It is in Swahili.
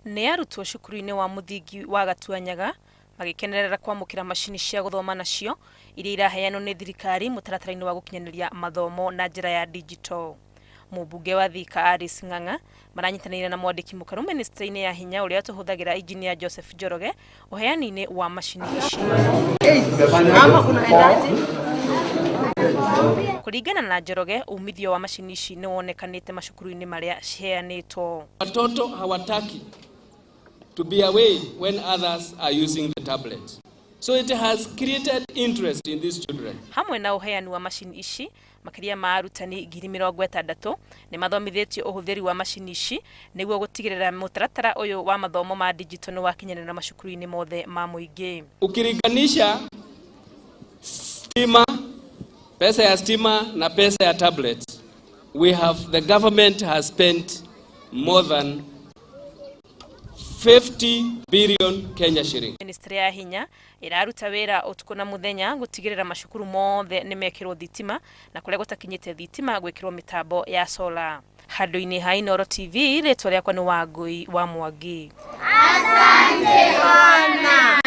Nĩ arutwo cukuru-inĩ wa muthingi wa Gatuanyaga magikenerera kwamũkĩra macini cia gũthoma nacio iria iraheanwo nĩ thirikari mũtaratara-inĩ wa gũkinyanĩria mathomo na njĩra ya digital. Mũmbunge wa Thika Alice Ng'ang'a maranyitanĩire na mwandĩki mũkaru ministry-inĩ ya hinya ũrĩa tũhũthagĩra engineer Joseph Njoroge ũheani-inĩ wa macini ici. Kũringana na Njoroge, umithio wa macini ici nĩ wonekanĩte macukuru-inĩ marĩa ciheanĩtwo. Watoto hawataki to be away when others are using the tablets. So it has created interest in these children. Hamwe na uheani wa macini ici, makĩria ma arutani 60,000 nĩ mathomithĩtio ũhũthĩri wa macini ici nĩguo gũtigĩrĩra mũtaratara ũyũ wa mathomo ma digital nĩ wakinyanĩra macukuru-inĩ mothe ma mũingĩ. Ukilinganisha stima, pesa ya stima na pesa ya tablet, the government has spent more than 50 billion Kenya shilling. Ministry ya hinya iraruta wĩra utuku na muthenya gutigĩrĩra macukuru mothe nĩ mekĩrwo thitima na kũrĩa gũtakinyĩte thitima gwĩkĩrwo mitambo ya solar. Handũ-inĩ ha Inooro TV, rĩtwa rĩakwa nĩ Wangui wa Mwangi. Asante sana.